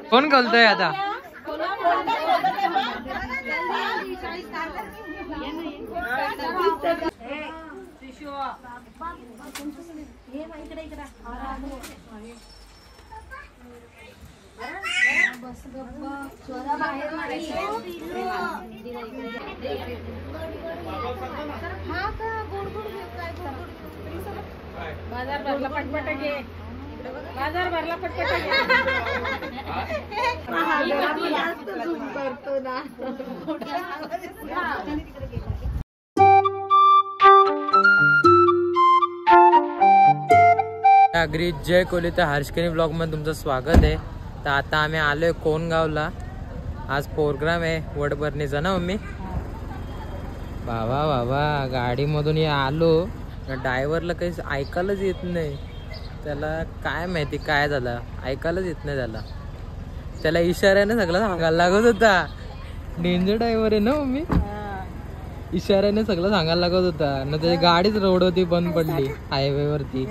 कोण बोलतोय आता? बाजार भरला पटपट घे. बाजार भरला पटपट घे. करतो ना. अग्री जय कोहली. तर हर्षकनी ब्लॉग मध्ये तुमचं स्वागत आहे. तर आता आम्ही आलोय कोणगावला. आज प्रोग्राम आहे वडभरणीचा ना मम्मी. बाबा बाबा गाडीमधून आलो, ड्रायव्हरला काही ऐकायलाच येत नाही. त्याला काय माहिती काय झालं, ऐकायलाच येत नाही त्याला इशाऱ्याने सगळं सांगायला लागत होता. डेंजर ड्रायव्हर आहे ना मम्मी. इशाऱ्याने सगळं सांगायला लागत होता ना. त्याची गाडीच रोड होती, बंद पडली हायवे वरती.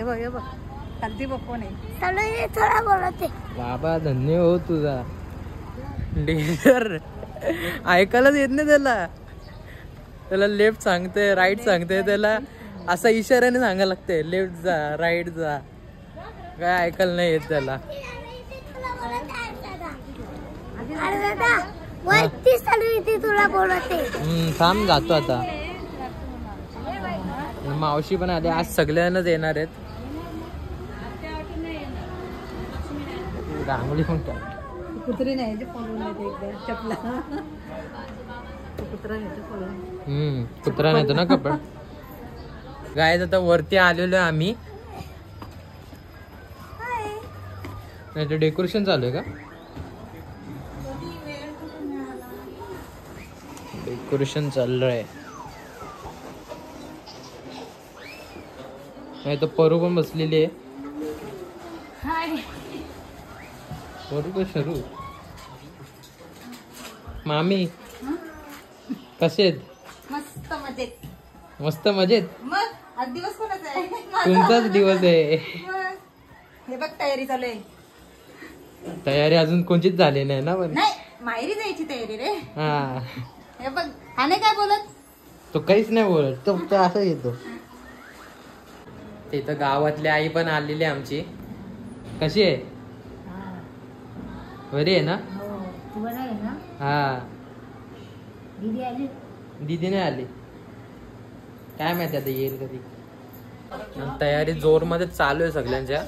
बाबा धन्य हो तुझा. डेंजर ऐकायलाच येत नाही त्याला लेफ्ट सांगते राईट सांगते, त्याला असा इशाऱ्याने सांगायला लागते लेफ्ट जा राईट जा. काय ऐकायला नाही येत त्याला. थांब जातो आता. मावशी पण आली आज, सगळ्यांनाच येणार आहेत. रांगोळी पण कुत्री नाही चपला. कुत्रा नाही ना कपड. गाय आता वरती आलेलो आहे आम्ही. नाही तर डेकोरेशन चालू आहे का? डेकोरेशन चालू आहे. नाही तर परू पण बसलेली आहे. परू का शरू मामी कसे आहेत? मस्त मजेत. मस्त मजेत. मग आज दिवस कोणाचा आहे? तुमचाच दिवस आहे. हे बघ तयारी चालू आहे. तयारी अजून कोणतीच झाली नाही ना. पण नाही माहेरी जायची तयारी रे. हा हे बघ हा नाही काय बोलत. तो काहीच नाही बोलत. तो असं येतो. तिथं गावातली आई पण आलेली आमची. कशी आहे? बरी आहे ना? हा दीदी नाही आली. काय माहिती आता येईल कधी. तयारी जोर मध्ये चालू आहे सगळ्यांच्या.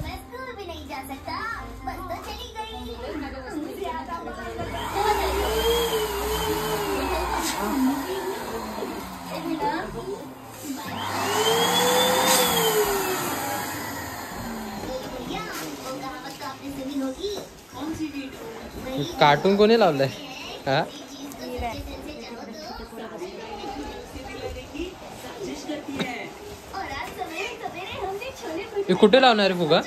कार्टून कोणी लावलंय? हा कुठे लावणार आहे फुगा?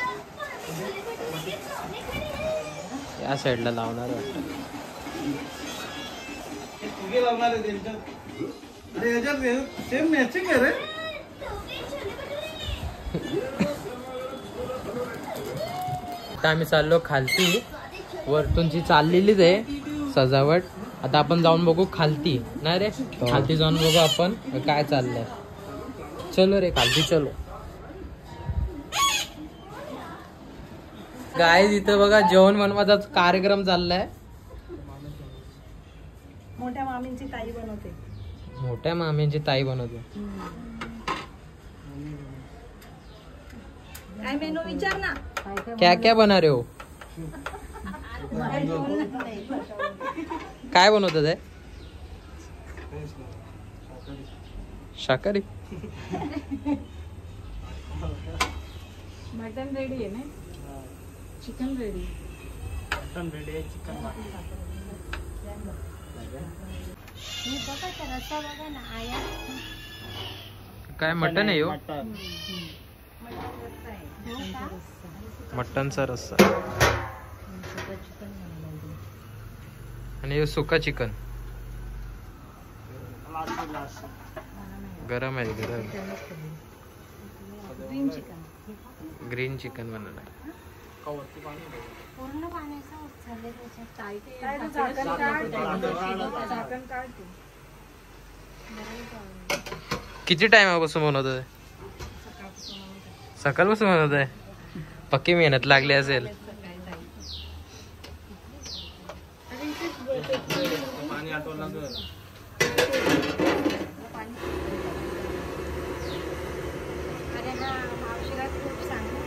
या साईडला लावणार वाटतं. आता आम्ही चाललो खालती. वरतूनची चाललेलीच आहे सजावट. आता आपण जाऊन बघू खालती. नाही रे खालती जाऊन बघू आपण काय चाललंय. चलो रे खालती चलो. गाईज इथं बघा जेवण बनवायचा कार्यक्रम चाललाय. मोठ्या मामींची ताई बनवते. मोठ्या मामींची ताई बनवते. काय मेनू विचार ना. क्या क्या बना रहे हो? काय बनवतात आहे? शाकाहारी. मटन रेडी आहे ना. Chicken ready. मटन रेडी आहे. चिकन काय मटन आहे हो? मटनचा रस्सा आणि सुका चिकन. गरम आहे गरम. ग्रीन चिकन बनवलं. वरती पाणी आहे. पूर्ण पाण्याचा उचलले त्याच्यात काय तू झाकण काढ तू. किती टाइमापासून बनवत आहे? सकाळपासून बनवत आहे. पक्की मेहनत लागली असेल. पाणी आठवलं लागलं. अरे हा मावशीला खूप सांगू.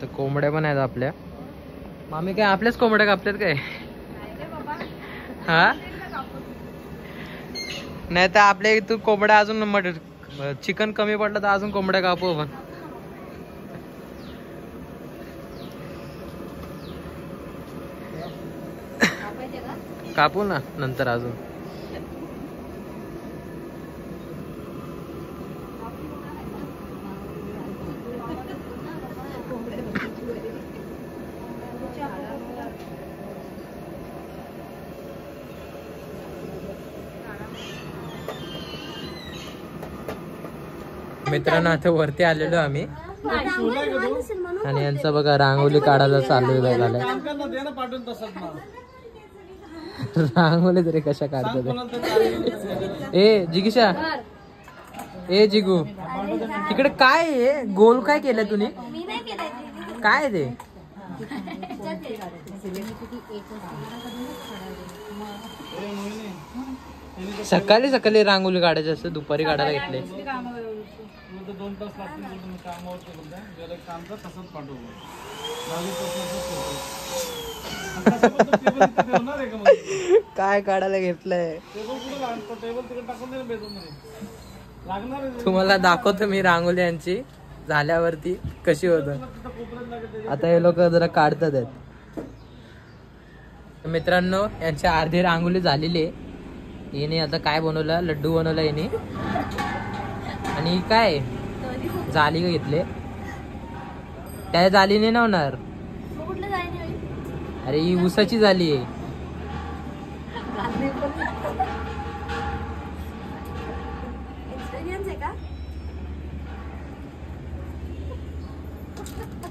तर कोंबड्या पण आहेत आपल्या. मामी काय आपल्याच कोंबड्या कापल्यात काय? हा नाही तर आपल्या इथून कोंबड्या अजून चिकन कमी पडलं तर अजून कोंबड्या कापू आपण. कापू ना नंतर अजून. मित्रांनो आता वरती आलेलो आम्ही आणि यांचा बघा रांगोली काढायला चालू झालाय. काम कर ना, दे ना पाठवून तसंच ना. रांगोली तरी कशा काढतात ए जिगिशा. ए जिगू इकडे काय आहे? गोल काय केलंय तुम्ही? मी नाही केलंय काय आहे ते? सकाळी सकाळी रांगोली काढायची असते, दुपारी काढायला घेतले. 2 तास लागतील कामावरती बोलता. जर एक काम कर तसंच पाठवू. काय काढायला घेतलंय तुम्हाला दाखवतो मी रांगोली यांची झाल्यावरती कशी होत. आता हे लोक जरा काढतात आहेत. मित्रांनो यांची अर्धी रांगोली झालेली आहे. हिने आता काय बनवलं? लड्डू बनवला हिने. आणि काय जाली घेतले. त्या जालीने नाही होणार. अरे ही ऊसाची झाली आहे.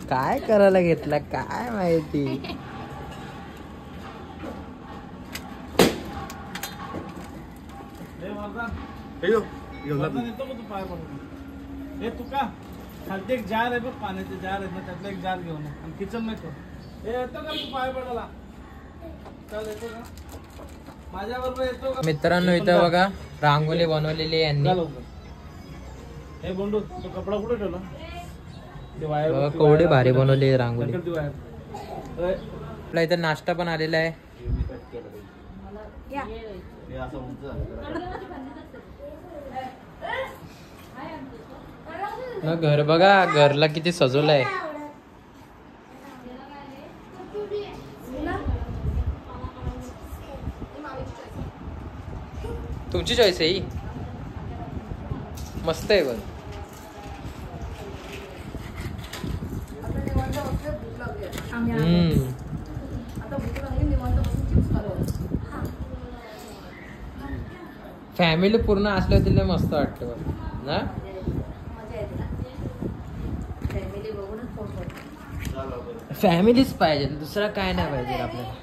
काय करायला घेतला काय माहिती. हे तू का खालती एक जार आहे बघ, पाण्याचे जार आहेत ना, त्यातला एक जार घेऊन आणि किचन मध्ये ठेव. हे येतो का तू पाय पडायला? चल येतो का माझ्या बरोबर? येतो का? मित्रांनो इथं बघा रांगोली बनवलेली यांनी. हे बोंडू तो कपडा कुठे ठेवला? ते वायर बघा केवढी भारी बनवली रांगोली. वायर आपला इथं नाश्ता पण आलेला आहे. घर बघा घरला किती सजवलंय. तुमची चॉईस आहे ही. मस्त आहे बघ. फॅमिली पूर्ण असलं तिला मस्त वाटतं ना. फॅमिलीच पाहिजे, दुसरा काय नाही पाहिजे आपल्याला.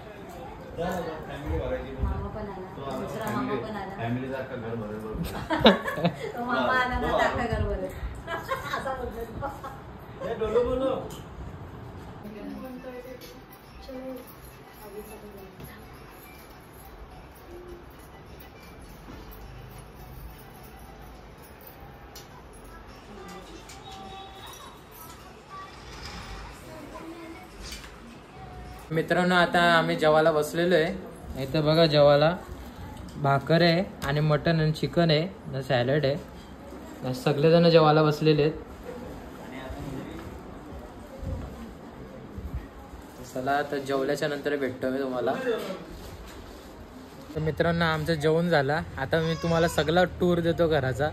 मित्रांनो आता आम्ही जेवायला बसलेलो आहे. इथं बघा जेवायला भाकर आहे आणि मटन आणि चिकन आहे, सॅलड आहे. सगळेजण जेवायला बसलेले आहेत. चला आता जेवल्याच्या नंतर भेटतो मी तुम्हाला. तर मित्रांनो आमचं जेवण झालं. आता मी तुम्हाला सगळा टूर देतो घराचा.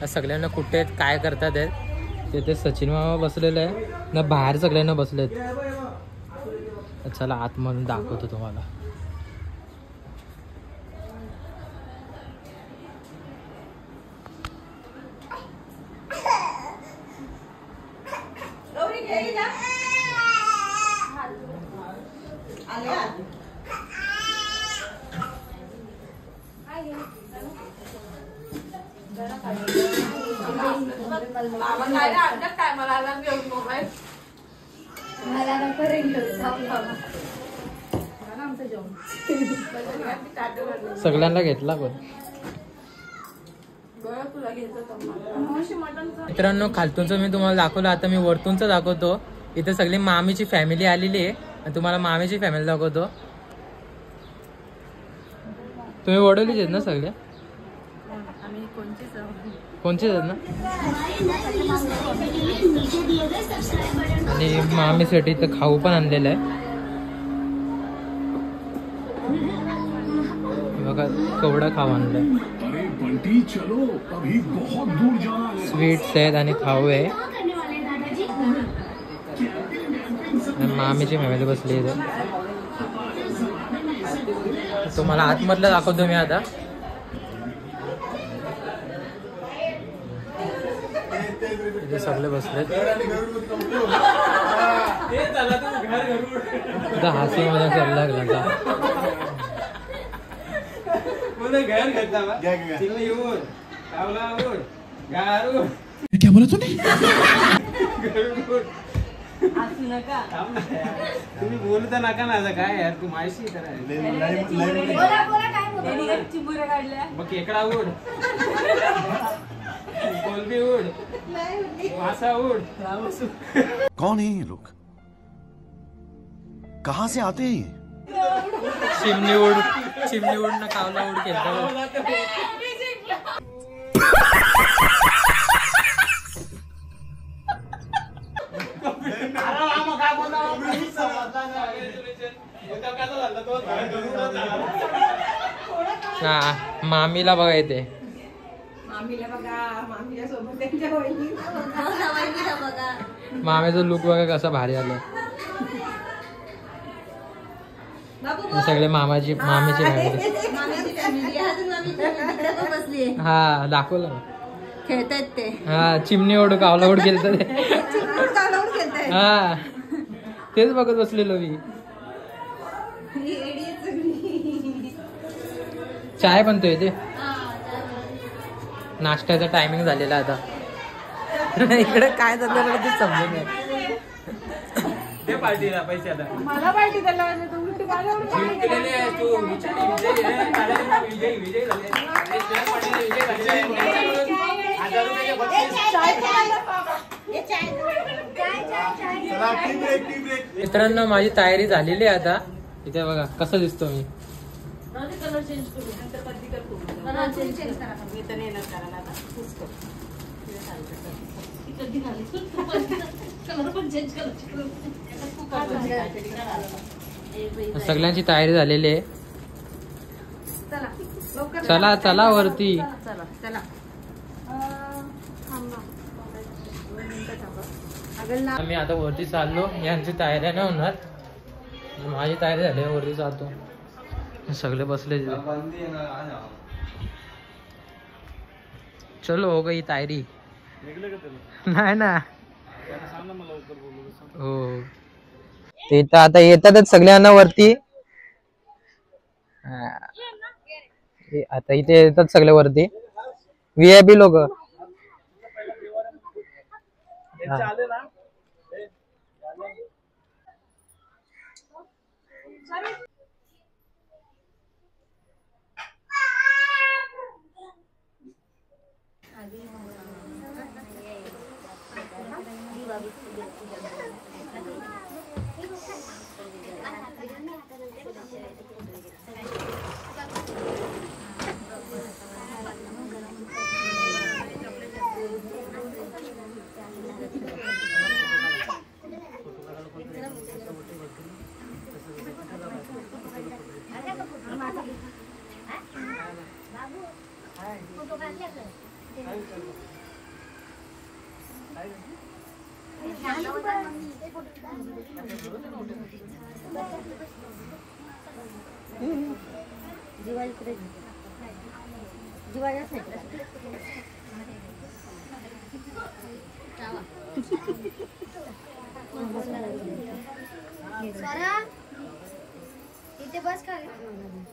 सगळ्यांना कुठे आहेत काय करतात आहेत. तिथे सचिन मामा बसलेले आहे ना, बाहेर सगळ्यांना बसलेत. चला आतमधून दाखवतो तुम्हाला. सगळ्यांना घेतला पण. मित्रांनो खालतूनच मी तुम्हाला दाखवलं, आता मी वरतूनच दाखवतो. इथे सगळी मामीची फॅमिली आलेली आहे आणि तुम्हाला मामीची फॅमिली दाखवतो. तुम्ही वडोलीच आहेत ना सगळे? कोणचेच आहेत ना? आणि मामीसाठी तर खाऊ पण आणलेलं आहे बघा, केवढा खाऊ आणलाय. स्वीट्स आहेत आणि खाऊ आहे. मामीची फॅमिली बसली इथे. तुम्हाला आतमधलं दाखवतो मी आता. इथे सगळे बसलेत. हसी मध्ये चालला लागला. क्या बोला तूने? तुम्ही बोलता नका ना. आता काय यार, तू माहिती मग खेकडा उड, कोलबी उड, मासा उड. कौन है ये लोग? कहाँ से आते हैं ये? चिमणी उड ना कावला उड खेळतो. मामीला बघा येते. मामीचा लुक बघा कसा भारी आला. सगळे मामीची फॅमिली. हा दाखवलं. खेळतात ते. हा चिमणी ओढ कावला ओढ खेळतात. हा तेच बघत बसलेलो मी. चाय पण तो येते. नाश्त्याचा टायमिंग झालेला आता. इकडे काय झालं मला ते समजून नाही. पार्टीला पैसे आता मला पार्टी द्यायला पाहिजे. तू उलटी माझ्यावर मित्रांनो माझी तयारी झालेली आहे आता. इथे बघा कसं दिसतो मी. कलर चेंज करू नंतर कधी करतो. कलर चेंज करा. मी तर येणार करायला आता. कधी घाली कलर पण चेंज करू. सगळ्यांची तयारी झालेली आहे. चला चला वरती. आम्ही आता वरती चाललो. यांची तयारी नाही होणार. माझी तयारी झाली, वरती चालतो. सगळे बसले. चलो हो गई तयारी. नाही ना. हो ते तर आता येतातच सगळ्यांना वरती. आता इथे येतात सगळे वरती. VIP लोक.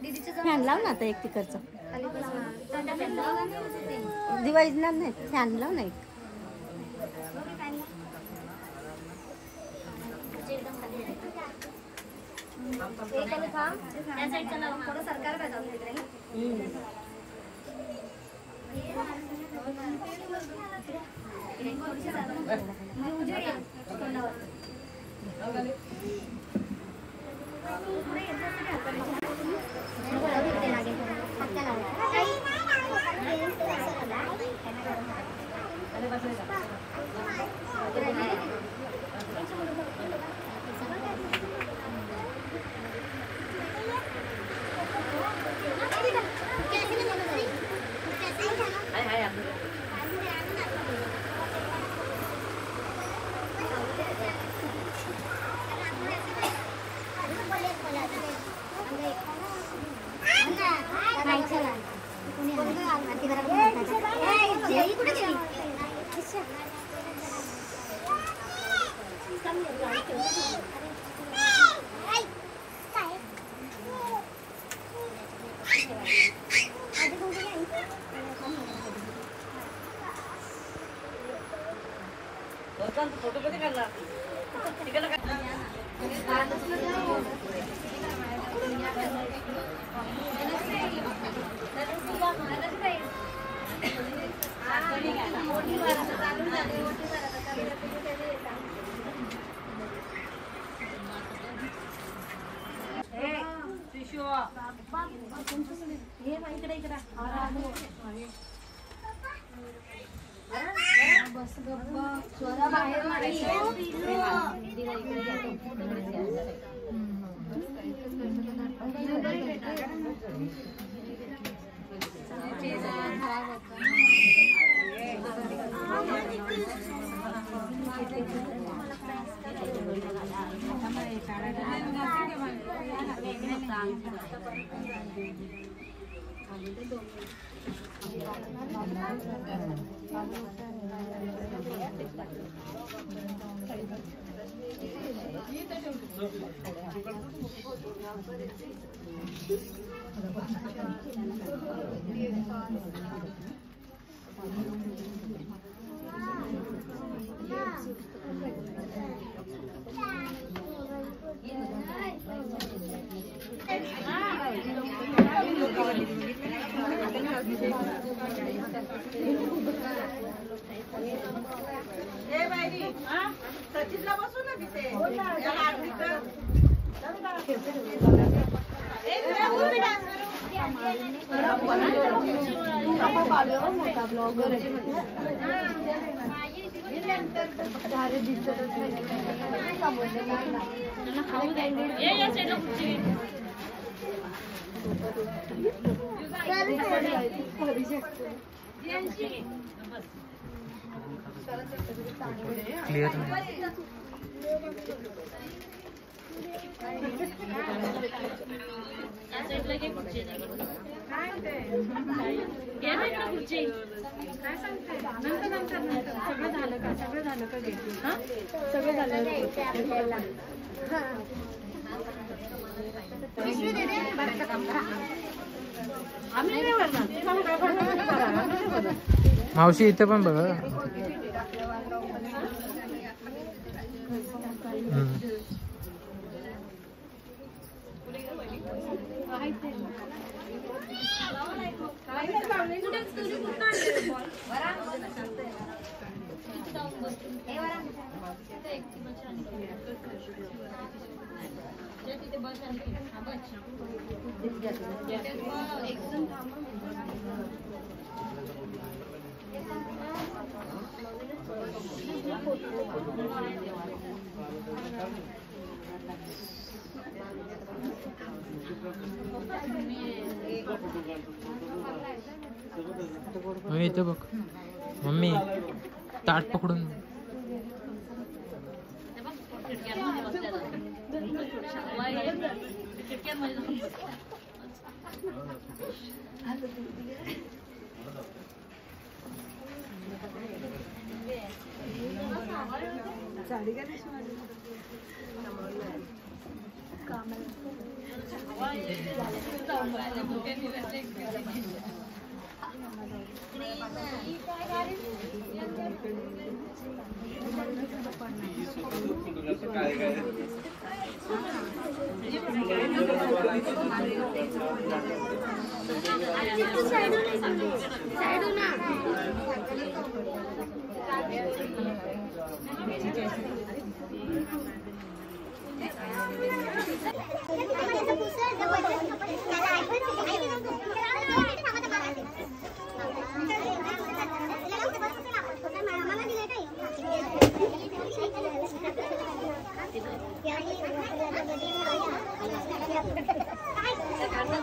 फॅन लाव ना आता एक तिकडचं दिवाळीला नाही फॅन लाव ना एक फोटो कधी काढला बस गप्पा स्वरा बाहेर सचिनला बसू ना तिथे मोठा ब्लॉगर क्लियर सगळं झालं का घेतली सगळं झालं आम्ही नाही भरणार मावशी इथे पण बघा इथे बघ मम्मी ताट पकडून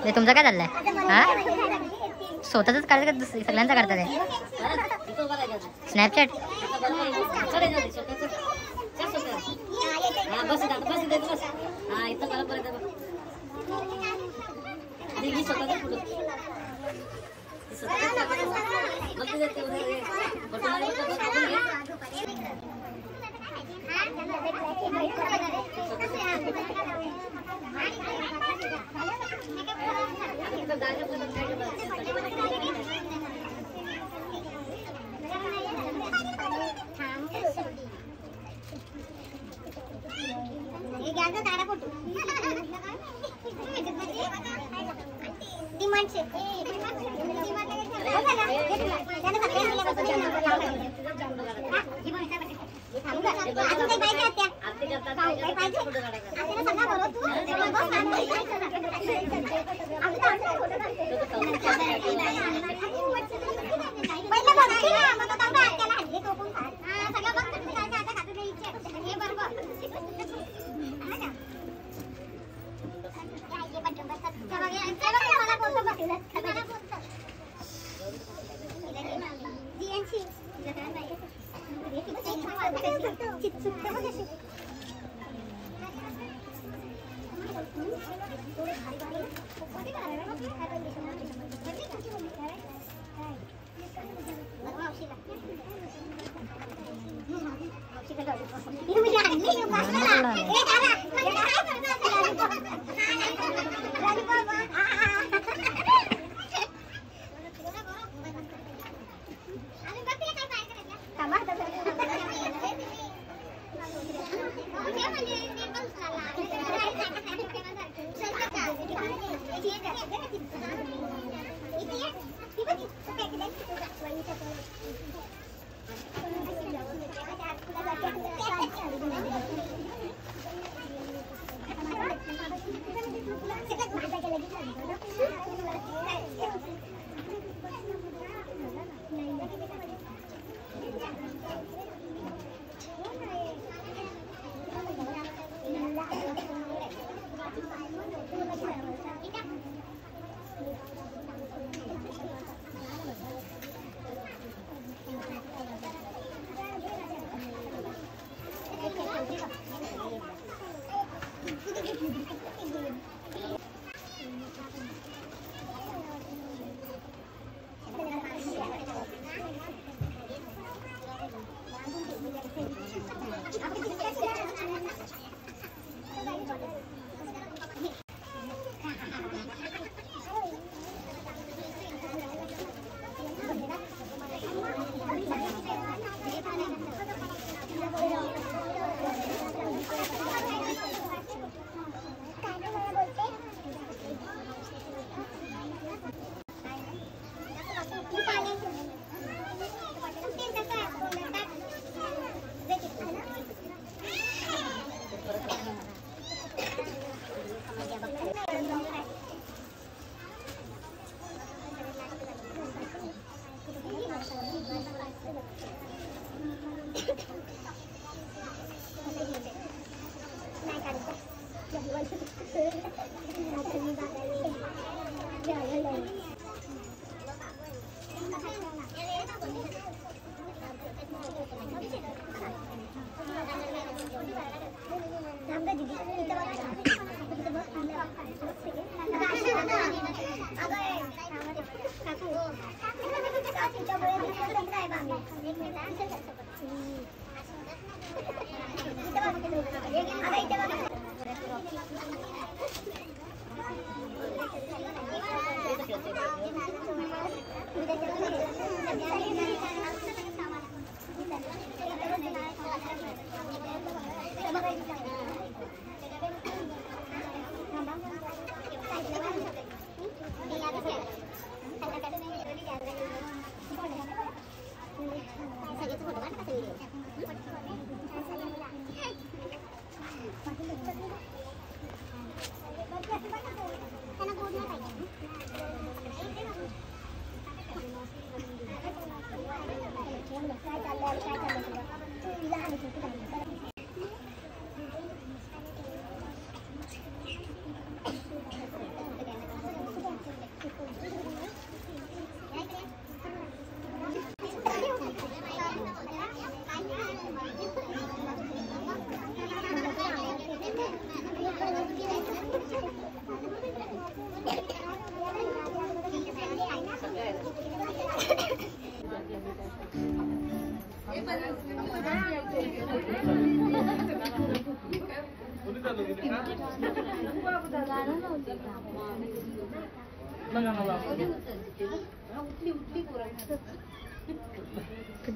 तुमचं काय चाललंय? हा स्वतःच काढत का सगळ्यांचा काढतात आहे? स्नॅपचॅट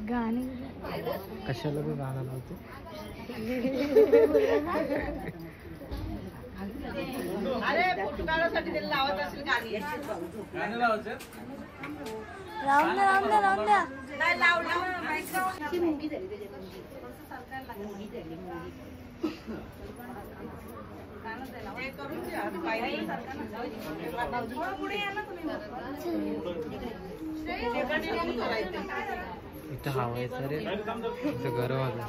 गाणे कशाला बी गाणं लावते. राहून द्या इथं हवा येतं रे, इथं गरम होतं.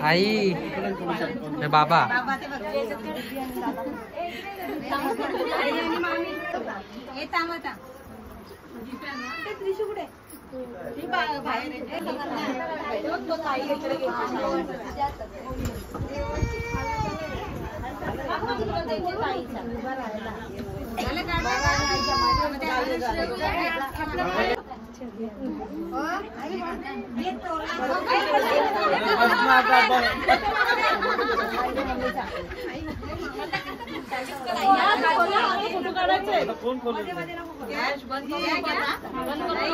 आई बाबा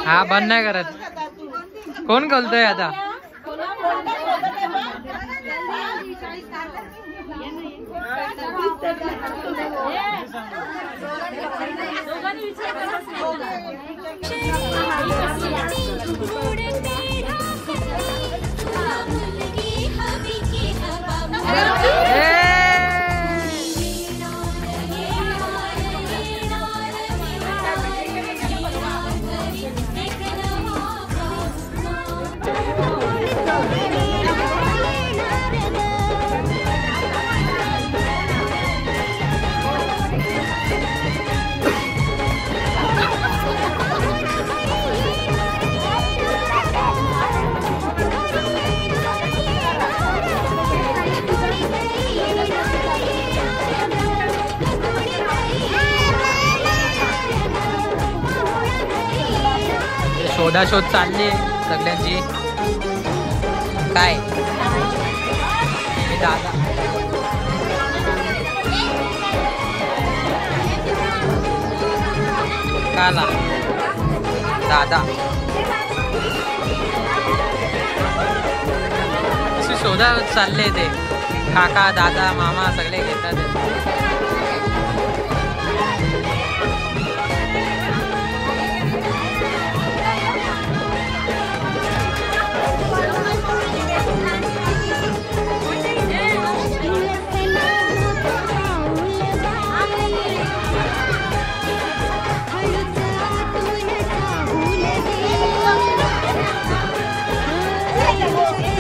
हा बंद नाही करत. कोण खोलतोय आता? शोधाशोध चालली सगळ्यांची. काय दादा काला दादा शोधा चालले ते. काका दादा मामा सगळे घेतात.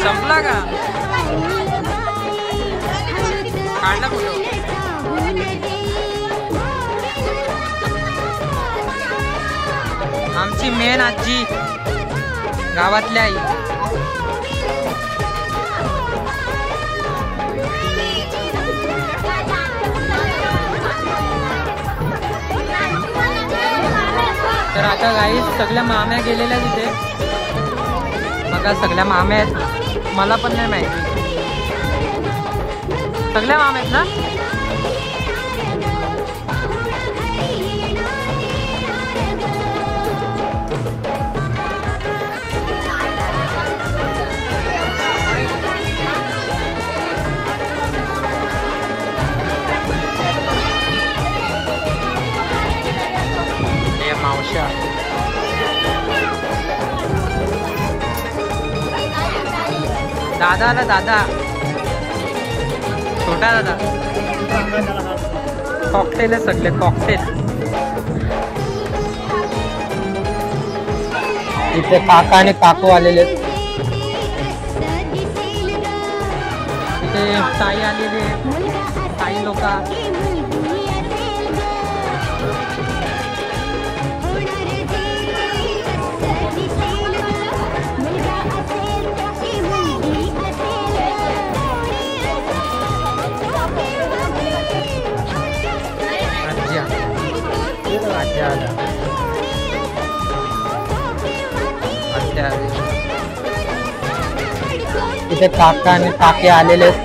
संपला का? काढला फोटो. आमची मेन आजी गावातली आई. तर आता काही सगळ्या माम्या गेलेल्या तिथे. बघा सगळ्या माम्या आहेत, मला पण नाही माहिती. सगळ्या माम्या आहेत ना. मावश्या दादा आला, दादा छोटा दादा. कॉकटेल आहे सगळे, कॉकटेल. इथे काका आणि काकू आलेले आहेत. इथे ताई आलेली आहे, ताई लोक. इथे काका आणि काके आलेले आहेत.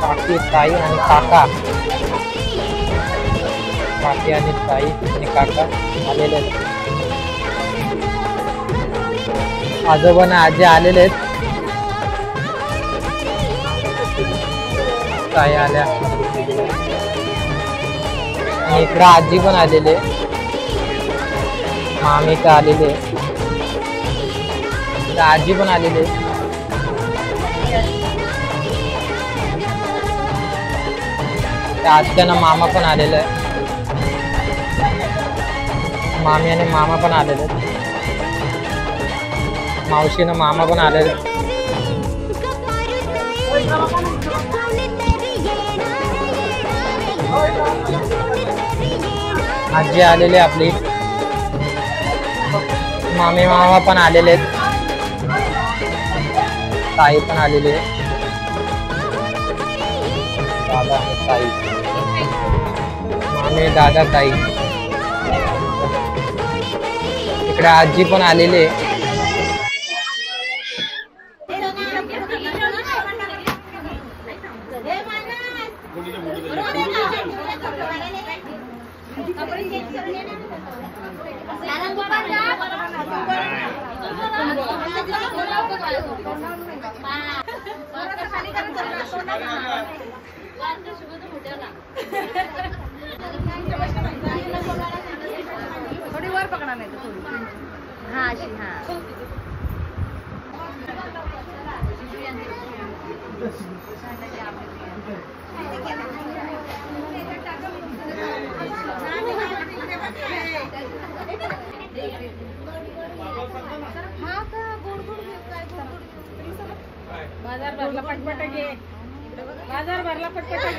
काकी, ताई आणि काका. काकी आणि ताई आणि काका आलेले आहेत. आजोबा आणि आजी आलेले आहेत. ताई आल्या आणि इकडं आजी पण आलेले, मामी तर आलेले, आजी पण आलेले. त्या आत्यानं मामा पण आलेलं आहे. मामी आणि मामा पण आलेले, मावशीनं मामा पण आलेले. आजी आलेली आपली, मामी मामा पण आलेले आहेत, ताई पण आलेली आहे, दादा आणि ताई, मामी दादा ताई. इकडे आजी पण आलेली आहे. थोडी वर पकडा नाही तर थोडी. हा अशी. हा बाजार भरला पटपट घे, बाजार भरला पटपट घे.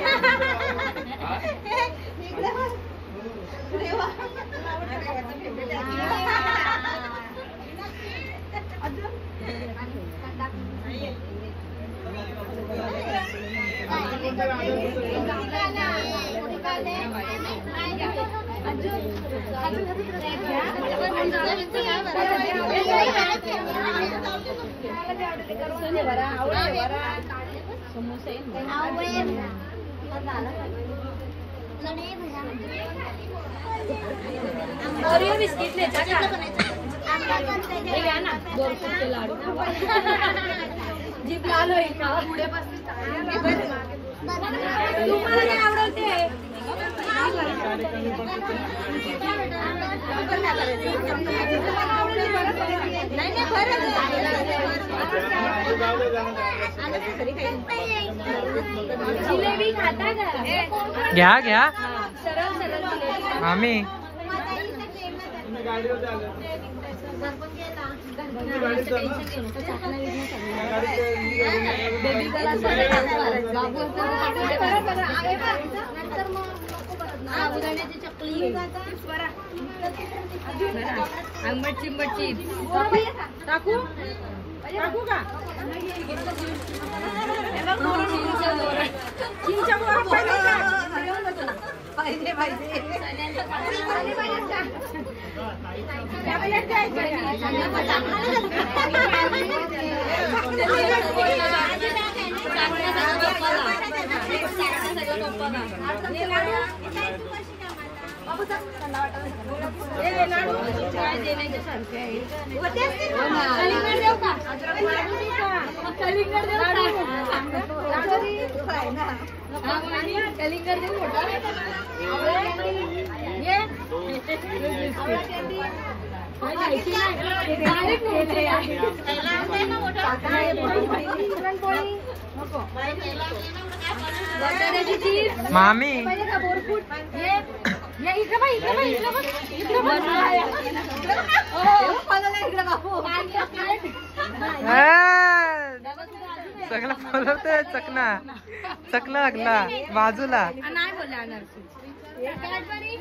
बिस्किट लेता का? लाडू जीभ लाल होईल का? तुम्हाला काय आवडते? जिलेबी खाता का? घ्या घ्या सरळ सरळ मामी. आंबट चिंबट चिप्स टाकू टाकू का? चिंच मामी सगळं बोलवतोय चकना चकना लागला बाजूला नाही बोलला कॅडबरी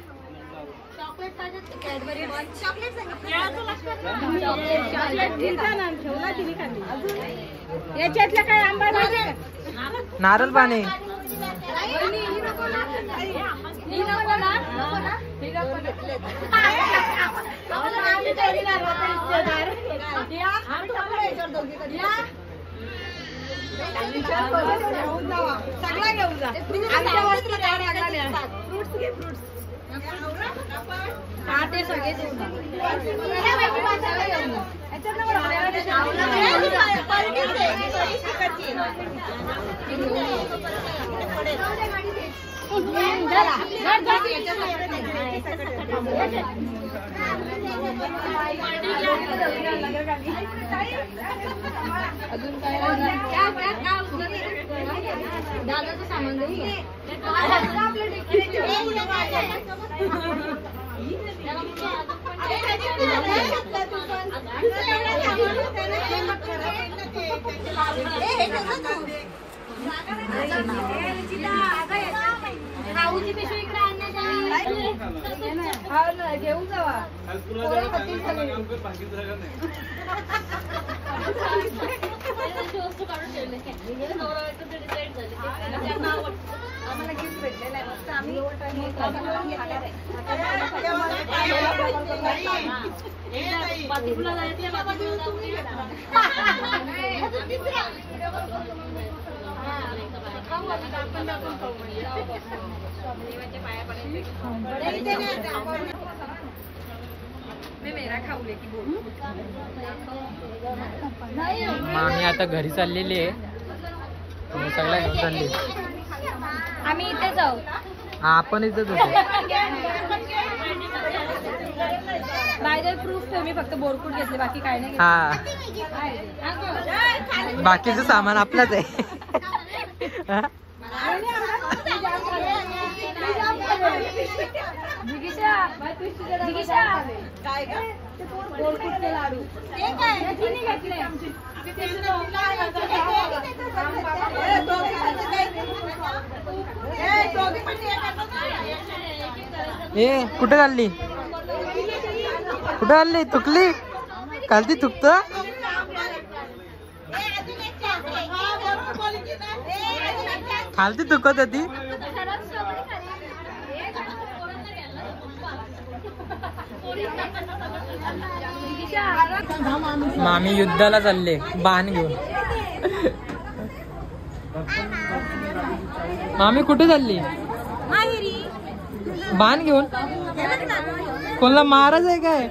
चॉकलेट पाहिजे कॅडबरी चॉकलेट याच्यातलं काय आंबा नारळ पाणी सगळं घेऊन जा ते सगळे अजून काय दादाचं सामान देऊ खाऊची पिशवी इकडे आणण्यात घेऊन जावा आम्हाला गिफ्ट भेटलेलं आहे मस्त आम्ही मामी आता घरी चाललेली आहे सगळ्या घेऊन चालली आम्ही इथे जाऊ आपण इथेच होतो बाय द प्रूफ तुम्ही फक्त बोरकूट घेतले बाकी काय नाही हा बाकीचं सामान आपलंच आहे बोरकूटचे लाडू ए कुठे चालली कुठे चालली थुकली काल ती थुकत खालती थुकत होती मामी युद्धाला चालले बाण घेऊन मामी कुठे चालली बाण घेऊन कोणाला महाराज आहे काय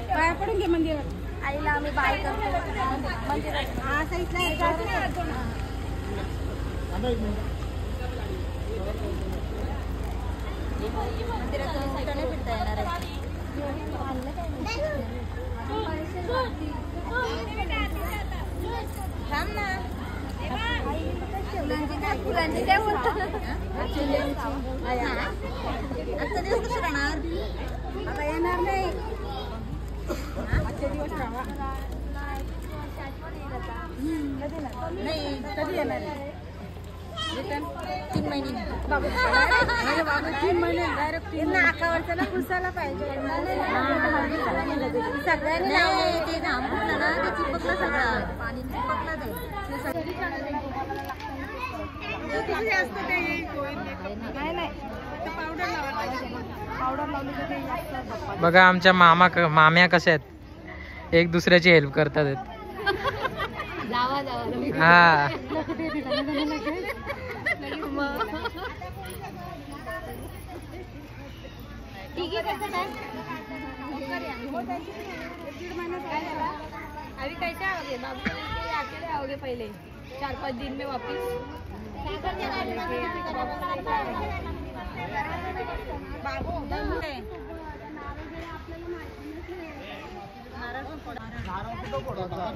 पाया पडून घे मंदिरात आईला आम्ही बाय करतो मंदिरात हा साईडला मंदिरात साईडला फिरता येणार आहे थांब ना फुलांची काय बोलतात आजचा दिवस कसं राहणार आता येणार नाही आजचे दिवस राहा नाकावरचं ना पुसायला पाहिजे सगळ्यांनी ते घामून ना ते चिपकलं सगळं पाणी चिपकलं बघा आमच्या माम्या कशा आहेत, एक दुसऱ्याची हेल्प करतात आहेत. हा अभी कैसे आओगे बाबू अकेले आओगे पहले 4-5 दिन में वापिस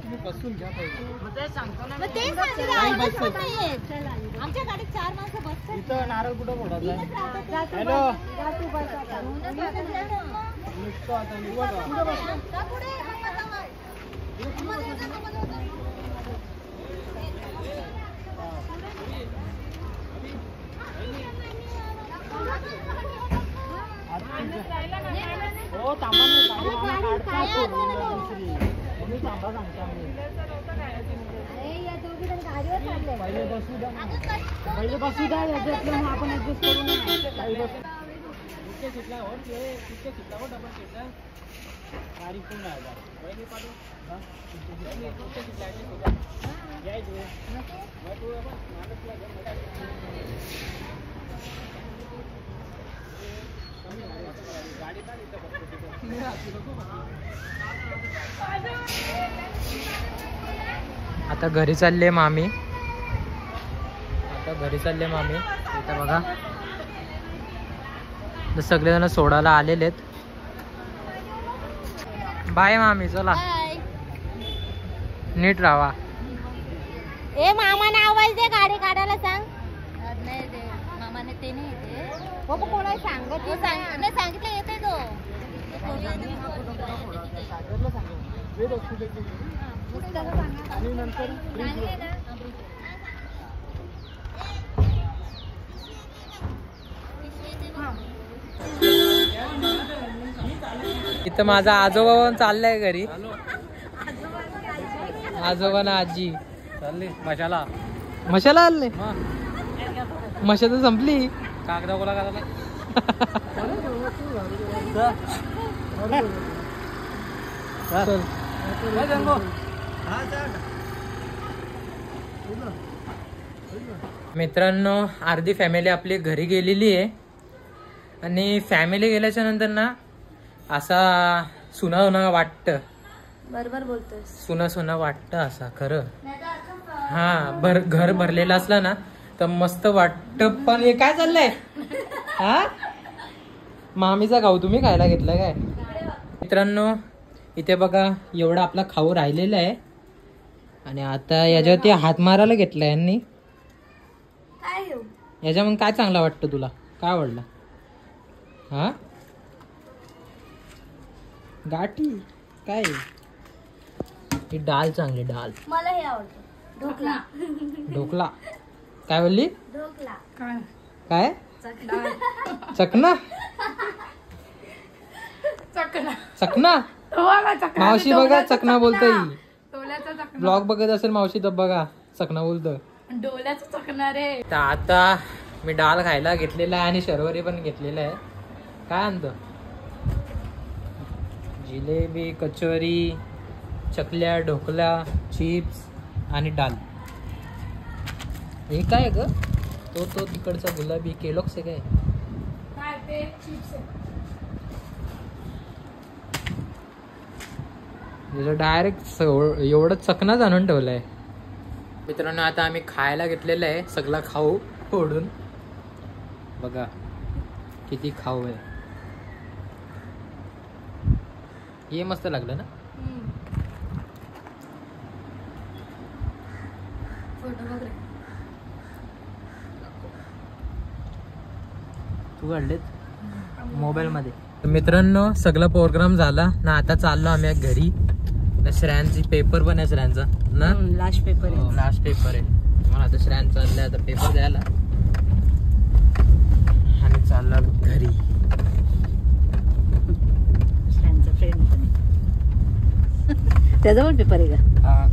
तुम्ही बसून घ्या आमच्या गाडीत 4 माणसं बसतात. इथं नारळ कुठं फोडायचा? हॅलो निघतो आता कुठं बसलो? हो थांबा दुसरी तुम्ही थांबा सांगता पहिले बसू द्या याच्यातलं मग आपण ऍडजस्ट करू ना. कुठच्या सीटला हो कुठच्या सीटला हो डबल सीटला गाडी कोण आहे पहिले पाठवू कुठच्या सीटला ऍडजस्ट होता यायचं आता घरी चालले मामी, इथं बघा सगळेजण सोडायला आलेले आहेत. बाय मामी, चला नीट राहा. ए मामाने आवाज दे, गाडी काढायला सांग. नाही ते मामाने ते नाही येते बाबा, कोणाला सांगत नाही, सांगितलं येते तो इथं माझा आजोबा पण चाललाय घरी. आजोबा ना आजी चालली मशाला आले. मशा तर संपली. कागदा गोला का मित्रांनो, अर्धी फॅमिली आपली घरी गेलेली आहे आणि फॅमिली गेल्याच्या नंतर ना असा सुना वाटतं. बरोबर बोलतोय. सुना वाटतं असा खरं. हा घर भरलेला असला ना तर मस्त वाटतं. पण हे काय चाललंय? हा मामीचा खाऊ तुम्ही खायला घेतला काय? मित्रांनो, इथे बघा एवढा आपला खाऊ राहिलेला आहे आणि आता याच्यावरती हात मारायला घेतला यांनी. याच्यामध्ये काय चांगला वाटतं तुला? काय आवडला? हा गाठी काय? ही डाल चांगली. डाल मला हे आवडतं. ढोकला. ढोकला काय बोलली? ढोकला काय? चकना. चकना मावशी बघा चकना बोलतोय. ब्लॉग बघत असेल मावशी तर बघा चकना बोलतो. डोल्याचं चकना रे. तर आता मी डाल खायला घेतलेला आहे आणि शर्वरी पण घेतलेला आहे. काय आणतो? जिलेबी, कचोरी, चकल्या, ढोकला, चिप्स आणि डाल. हे काय ग? तो तिकडचा गुलाबी केलॉक्स आहे काय? ते चिप्स डायरेक्ट एवढं चकनाच आणून ठेवलंय. मित्रांनो, आता आम्ही खायला घेतलेलं आहे सगळा खाऊ फोडून. बघा किती खाऊ आहे. हे मस्त लागलं ना. तू काढलेत मोबाईल मध्ये. मित्रांनो, सगळा प्रोग्राम झाला ना. आता चाललो आम्ही घरी. श्रेयांची पेपर पण आहे श्रेयांचा ना. लास्ट पेपर आहे. मला आता श्रेयान चाललंय आता पेपर द्यायला. चालला घरी. त्यांचा फ्रेंड त्याचा पण पेपर आहे का? हा